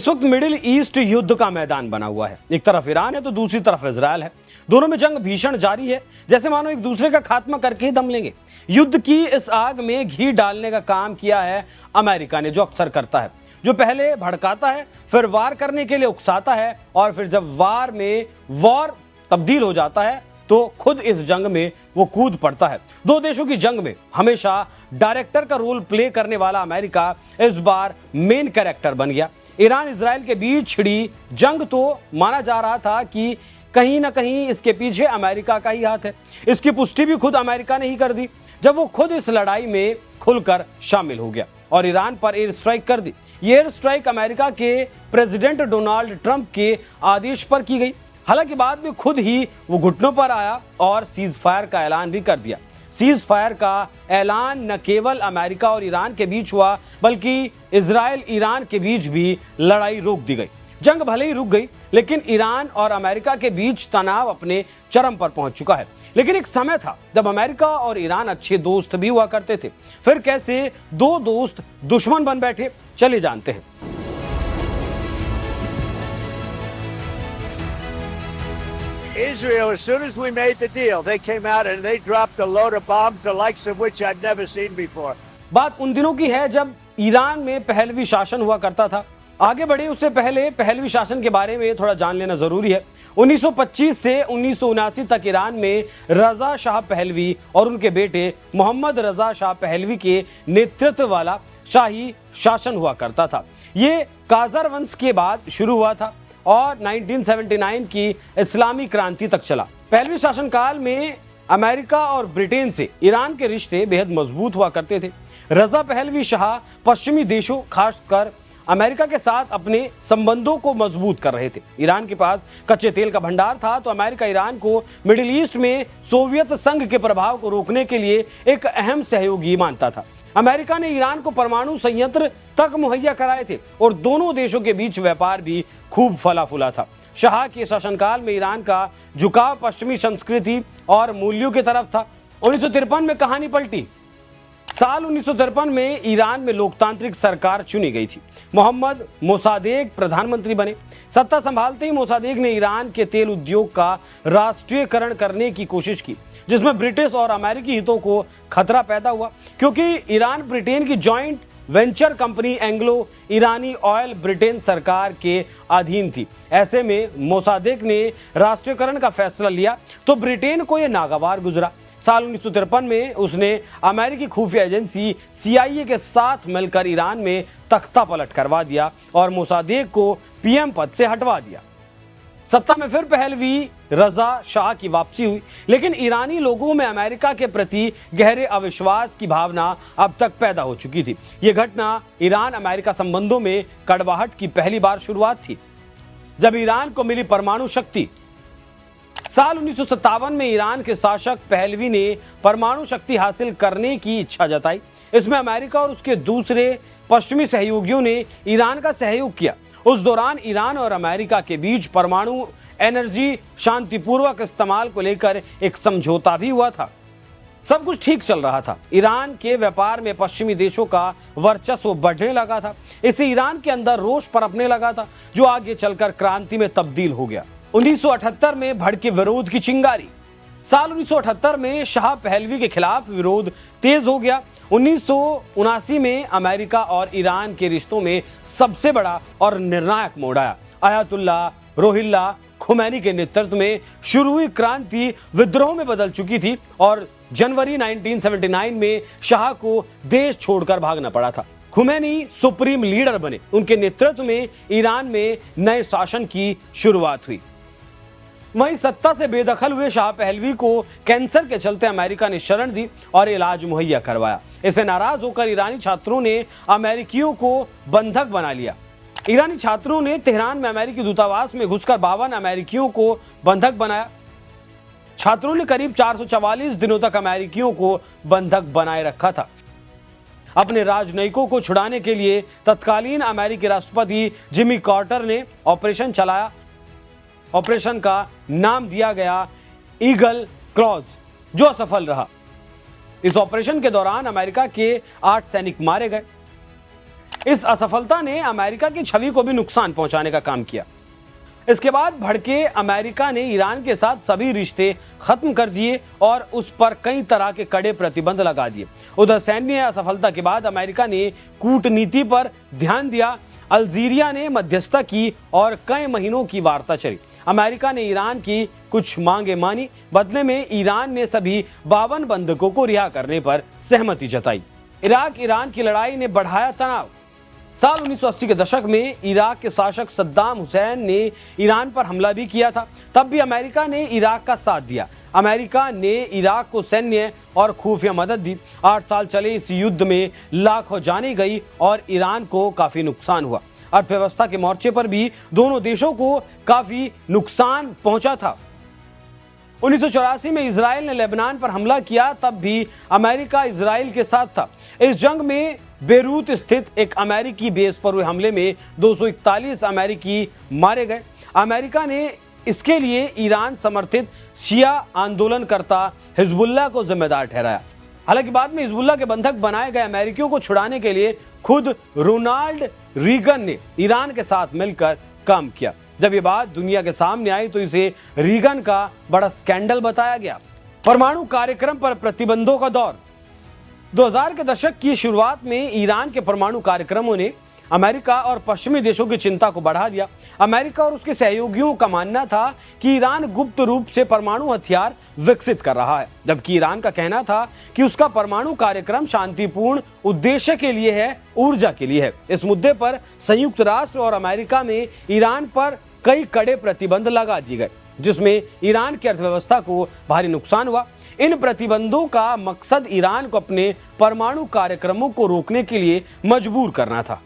इस वक्त middle east युद्ध का मैदान बना हुआ है। एक तरफ ईरान है तो दूसरी तरफ इजराइल है। दोनों में जंग भीषण जारी है, जैसे मानो एक दूसरे का खात्मा करके ही दम लेंगे। युद्ध की इस आग में घी डालने का काम किया है अमेरिका ने, जो अक्सर करता है, जो पहले भड़काता है, फिर वार करने के लिए उकसाता है, और फिर जब वार में वॉर तब्दील हो जाता है तो खुद इस जंग में वो कूद पड़ता है। दो देशों की जंग में हमेशा डायरेक्टर का रोल प्ले करने वाला अमेरिका इस बार मेन कैरेक्टर बन गया। ईरान इजराइल के बीच छिड़ी जंग तो माना जा रहा था कि कहीं ना कहीं इसके पीछे अमेरिका का ही हाथ है। इसकी पुष्टि भी खुद अमेरिका ने ही कर दी जब वो खुद इस लड़ाई में खुलकर शामिल हो गया और ईरान पर एयर स्ट्राइक कर दी। ये एयर स्ट्राइक अमेरिका के प्रेसिडेंट डोनाल्ड ट्रंप के आदेश पर की गई। हालांकि बाद में खुद ही वो घुटनों पर आया और सीज फायर का ऐलान भी कर दिया। सीज फायर का ऐलान न केवल अमेरिका और ईरान के बीच हुआ, बल्कि इजराइल ईरान के बीच भी लड़ाई रोक दी गई। जंग भले ही रुक गई, लेकिन ईरान और अमेरिका के बीच तनाव अपने चरम पर पहुंच चुका है। लेकिन एक समय था जब अमेरिका और ईरान अच्छे दोस्त भी हुआ करते थे। फिर कैसे दो दोस्त दुश्मन बन बैठे, चलिए जानते हैं। Israel, as soon as we made the deal, they came out and they dropped a load of bombs, the likes of which I'd never seen before. बात उन दिनों की है जब ईरान में पहलवी शासन हुआ करता था। आगे बढ़े उससे पहले पहलवी शासन के बारे में थोड़ा जान लेना जरूरी है। 1925 से 1979 तक ईरान में रजा शाह पहलवी और उनके बेटे मोहम्मद रजा शाह पहलवी के नेतृत्व वाला शाही शासन हुआ करता था। ये काजर वंश के बाद शुरू हुआ था और 1979 की इस्लामी क्रांति तक चला। पहलवी शासनकाल में अमेरिका और ब्रिटेन से ईरान के रिश्ते बेहद मजबूत हुआ करते थे। रजा पहलवी शाह पश्चिमी देशों, खासकर अमेरिका के साथ अपने संबंधों को मजबूत कर रहे थे। ईरान के पास कच्चे तेल का भंडार था, तो अमेरिका ईरान को मिडिल ईस्ट में सोवियत संघ के प्रभाव को रोकने के लिए एक अहम सहयोगी मानता था। अमेरिका ने ईरान को परमाणु संयंत्र तक मुहैया कराए थे और दोनों देशों के बीच व्यापार भी खूब फला फूला था। शाह के शासनकाल में ईरान का झुकाव पश्चिमी संस्कृति और मूल्यों की तरफ था। 1953 में कहानी पलटी। साल 1953 में ईरान में लोकतांत्रिक सरकार चुनी गई थी। मोहम्मद मोसादेक प्रधानमंत्री बने। सत्ता संभालते ही मोसादेक ने ईरान के तेल उद्योग का राष्ट्रीयकरण करने की कोशिश की, जिसमें ब्रिटिश और अमेरिकी हितों को खतरा पैदा हुआ, क्योंकि ईरान ब्रिटेन की जॉइंट वेंचर कंपनी एंग्लो ईरानी ऑयल ब्रिटेन सरकार के अधीन थी। ऐसे में मोसादेक ने राष्ट्रीयकरण का फैसला लिया तो ब्रिटेन को यह नागवार गुजरा। साल 1953 में उसने अमेरिकी खुफिया एजेंसी CIA के साथ मिलकर ईरान में तख्ता पलट करवा दिया और मोसादेक को PM पद से हटवा दिया। सत्ता में फिर पहलवी रजा शाह की वापसी हुई, लेकिन ईरानी लोगों में अमेरिका के प्रति गहरे अविश्वास की भावना अब तक पैदा हो चुकी थी। यह घटना ईरान अमेरिका संबंधों में कड़वाहट की पहली बार शुरुआत थी, जब ईरान को मिली परमाणु शक्ति। साल 1957 में ईरान के शासक पहलवी ने परमाणु शक्ति हासिल करने की इच्छा जताई। इसमें अमेरिका और उसके दूसरे पश्चिमी सहयोगियों ने ईरान का सहयोग किया। उस दौरान ईरान और अमेरिका के बीच परमाणु एनर्जी शांतिपूर्वक इस्तेमाल को लेकर एक समझौता भी हुआ था। सब कुछ ठीक चल रहा था। ईरान के व्यापार में पश्चिमी देशों का वर्चस्व बढ़ने लगा था। इससे ईरान के अंदर रोष पनपने लगा था, जो आगे चलकर क्रांति में तब्दील हो गया। 1978 में भड़के विरोध की चिंगारी। साल 1978 में शाह पहलवी के खिलाफ विरोध तेज हो गया। 1979 में अमेरिका और ईरान के रिश्तों में सबसे बड़ा और निर्णायक मोड़ आया। अयातुल्ला रोहिल्ला खुमैनी के नेतृत्व में शुरू हुई क्रांति विद्रोह में बदल चुकी थी और जनवरी 1979 में शाह को देश छोड़कर भागना पड़ा था। खुमैनी सुप्रीम लीडर बने। उनके नेतृत्व में ईरान में नए शासन की शुरुआत हुई। वहीं सत्ता से बेदखल हुए शाह पहलवी को कैंसर के चलते अमेरिका ने शरण दी और इलाज मुहैया करवाया। इससे नाराज होकर ईरानी छात्रों ने अमेरिकियों को बंधक बना लिया। ईरानी छात्रों ने तेहरान में अमेरिकी दूतावास में घुसकर 52 अमेरिकियों को बंधक बनाया। छात्रों ने करीब 444 दिनों तक अमेरिकियों को बंधक बनाए रखा था। अपने राजनयिकों को छुड़ाने के लिए तत्कालीन अमेरिकी राष्ट्रपति जिमी कार्टर ने ऑपरेशन चलाया। ऑपरेशन का नाम दिया गया ईगल क्लॉज, जो असफल रहा। इस ऑपरेशन के दौरान अमेरिका के 8 सैनिक मारे गए। इस असफलता ने अमेरिका की छवि को भी नुकसान पहुंचाने का काम किया। इसके बाद भड़के अमेरिका ने ईरान के साथ सभी रिश्ते खत्म कर दिए और उस पर कई तरह के कड़े प्रतिबंध लगा दिए। उधर सैन्य असफलता के बाद अमेरिका ने कूटनीति पर ध्यान दिया। अल्जीरिया ने मध्यस्थता की और कई महीनों की वार्ता चली। अमेरिका ने ईरान की कुछ मांगे मानी। बदले में ईरान ने सभी 52 बंधकों को रिहा करने पर सहमति जताई। इराक ईरान की लड़ाई ने बढ़ाया तनाव। साल 1980 के दशक में इराक के शासक सद्दाम हुसैन ने ईरान पर हमला भी किया था। तब भी अमेरिका ने इराक का साथ दिया। अमेरिका ने इराक को सैन्य और खुफिया मदद दी। 8 साल चले इस युद्ध में लाखों जानें गई और ईरान को काफी नुकसान हुआ। अर्थव्यवस्था के मोर्चे पर भी दोनों देशों को काफी नुकसान पहुंचा था। 1984 में इजराइल ने लेबनान पर हमला किया, तब भी अमेरिका इजराइल के साथ था। इस जंग में बेरूत स्थित एक अमेरिकी बेस पर हुए हमले में 241 अमेरिकी मारे गए। अमेरिका ने इसके लिए ईरान समर्थित शिया आंदोलनकर्ता हिजबुल्लाह को जिम्मेदार ठहराया। हालांकि बाद में हिजबुल्लाह के बंधक बनाए गए अमेरिकियों को छुड़ाने के लिए खुद रोनाल्ड रीगन ने ईरान के साथ मिलकर काम किया। जब ये बात दुनिया के सामने आई तो इसे रीगन का बड़ा स्कैंडल बताया गया। परमाणु कार्यक्रम पर प्रतिबंधों का दौर। 2000 के दशक की शुरुआत में ईरान के परमाणु कार्यक्रमों ने अमेरिका और पश्चिमी देशों की चिंता को बढ़ा दिया। अमेरिका और उसके सहयोगियों का मानना था कि ईरान गुप्त रूप से परमाणु हथियार विकसित कर रहा है, जबकि ईरान का कहना था कि उसका परमाणु कार्यक्रम शांतिपूर्ण उद्देश्य के लिए है, ऊर्जा के लिए है। इस मुद्दे पर संयुक्त राष्ट्र और अमेरिका में ईरान पर कई कड़े प्रतिबंध लगा दिए गए, जिसमें ईरान की अर्थव्यवस्था को भारी नुकसान हुआ। इन प्रतिबंधों का मकसद ईरान को अपने परमाणु कार्यक्रमों को रोकने के लिए मजबूर करना था।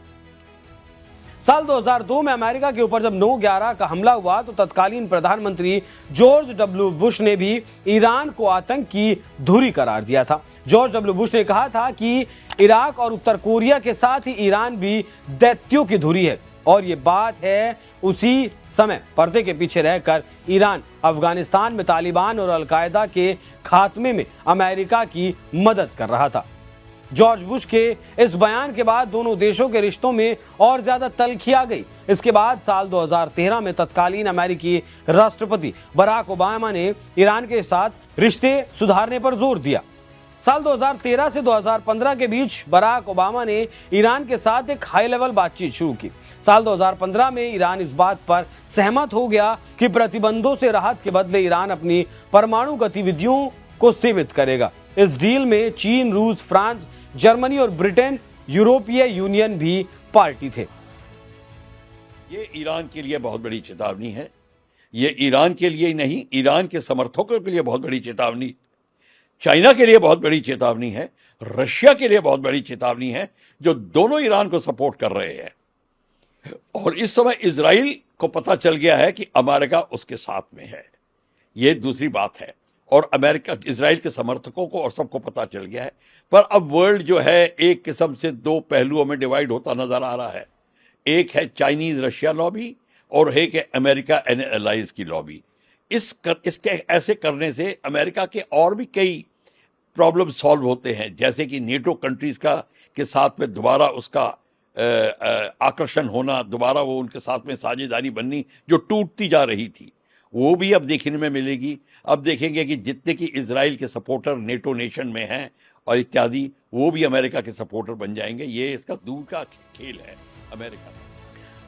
साल 2002 में अमेरिका के ऊपर जब 9/11 का हमला हुआ तो तत्कालीन प्रधानमंत्री जॉर्ज डब्ल्यू बुश ने भी ईरान को आतंक की धुरी करार दिया था। जॉर्ज डब्ल्यू बुश ने कहा था कि इराक और उत्तर कोरिया के साथ ही ईरान भी दैत्यों की धुरी है, और ये बात है उसी समय पर्दे के पीछे रहकर ईरान अफगानिस्तान में तालिबान और अलकायदा के खात्मे में अमेरिका की मदद कर रहा था। जॉर्ज बुश के इस बयान के बाद दोनों देशों के रिश्तों में और ज्यादा तल्खी आ गई। इसके बाद साल 2013 में तत्कालीन अमेरिकी राष्ट्रपति बराक ओबामा ने ईरान के साथ रिश्ते सुधारने पर जोर दिया। साल 2013 से 2015 के बीच बराक ओबामा ने ईरान के साथ एक हाई लेवल बातचीत शुरू की। साल 2015 में ईरान इस बात पर सहमत हो गया कि प्रतिबंधों से राहत के बदले ईरान अपनी परमाणु गतिविधियों को सीमित करेगा। इस डील में चीन, रूस, फ्रांस, जर्मनी और ब्रिटेन, यूरोपीय यूनियन भी पार्टी थे। ये ईरान के लिए बहुत बड़ी चेतावनी है। ये ईरान के लिए ही नहीं, ईरान के समर्थकों के लिए बहुत बड़ी चेतावनी, चाइना के लिए बहुत बड़ी चेतावनी है, रशिया के लिए बहुत बड़ी चेतावनी है, जो दोनों ईरान को सपोर्ट कर रहे हैं। और इस समय इजराइल को पता चल गया है कि अमेरिका उसके साथ में है। ये दूसरी बात है। और अमेरिका, इजराइल के समर्थकों को और सबको पता चल गया है। पर अब वर्ल्ड जो है एक किस्म से दो पहलुओं में डिवाइड होता नजर आ रहा है। एक है चाइनीज रशिया लॉबी और एक है अमेरिका एंड एलाइज की लॉबी। इसके ऐसे करने से अमेरिका के और भी कई प्रॉब्लम सॉल्व होते हैं, जैसे कि नेटो कंट्रीज के साथ में दोबारा उसका आकर्षण होना, दोबारा वो उनके साथ में साझेदारी बननी जो टूटती जा रही थी, वो भी अब देखने में मिलेगी। अब देखेंगे कि जितने की इजराइल के सपोर्टर नेटो नेशन में हैं और इत्यादि, वो भी अमेरिका के सपोर्टर बन जाएंगे। ये इसका दूर का खेल है अमेरिका।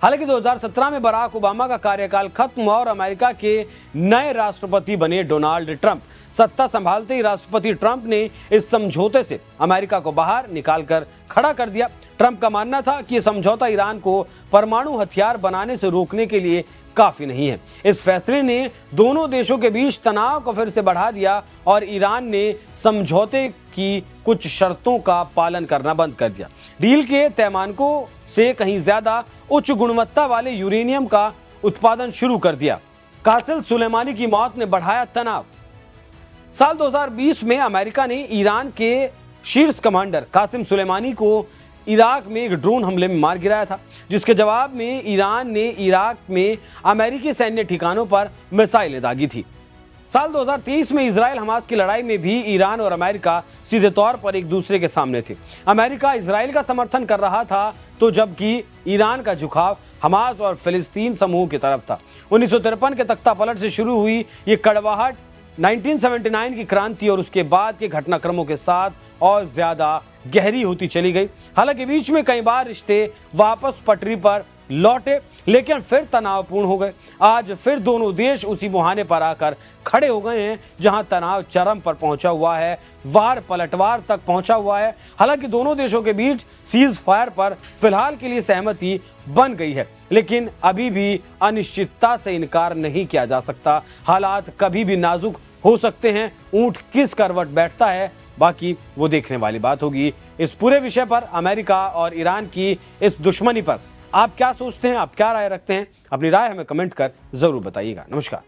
हालांकि 2017 में बराक ओबामा का कार्यकाल खत्म हुआ और अमेरिका के नए राष्ट्रपति बने डोनाल्ड ट्रंप। सत्ता संभालते ही राष्ट्रपति ट्रंप ने इस समझौते से अमेरिका को बाहर निकालकर खड़ा कर दिया। ट्रंप का मानना था कि यह समझौता ईरान को परमाणु हथियार बनाने से रोकने के लिए काफी नहीं है। इस फैसले ने दोनों देशों के बीच तनाव को फिर से बढ़ा दिया और ईरान ने समझौते की कुछ शर्तों का पालन करना बंद कर दिया। डील के पैमानकों से कहीं ज्यादा उच्च गुणवत्ता वाले यूरेनियम का उत्पादन शुरू कर दिया। कासिम सुलेमानी की मौत ने बढ़ाया तनाव। साल 2020 में अमेरिका ने ईरान के शीर्ष कमांडर कासिम सुलेमानी को इराक में एक ड्रोन हमले में मार गिराया था, जिसके जवाब में ईरान ने इराक में अमेरिकी सैन्य ठिकानों पर मिसाइलें दागी थी। साल 2023 में इजराइल हमास की लड़ाई में भी ईरान और अमेरिका सीधे तौर पर एक दूसरे के सामने थे। अमेरिका इजराइल का समर्थन कर रहा था, तो जबकि ईरान का झुकाव हमास और फिलिस्तीन समूह की तरफ था। 1953 के तख्तापलट से शुरू हुई ये कड़वाहट 1979 की क्रांति और उसके बाद के घटनाक्रमों के साथ और ज्यादा गहरी होती चली गई। हालांकि बीच में कई बार रिश्ते वापस पटरी पर लौटे, लेकिन फिर तनावपूर्ण हो गए। आज फिर दोनों देश उसी मुहाने पर आकर खड़े हो गए हैं जहां तनाव चरम पर पहुंचा हुआ है, वार पलटवार तक पहुंचा हुआ है। हालांकि दोनों देशों के बीच सीज फायर पर फिलहाल के लिए सहमति बन गई है, लेकिन अभी भी अनिश्चितता से इनकार नहीं किया जा सकता। हालात कभी भी नाजुक हो सकते हैं। ऊंट किस करवट बैठता है, बाकी वो देखने वाली बात होगी। इस पूरे विषय पर, अमेरिका और ईरान की इस दुश्मनी पर आप क्या सोचते हैं, आप क्या राय रखते हैं? अपनी राय हमें कमेंट कर जरूर बताइएगा। नमस्कार।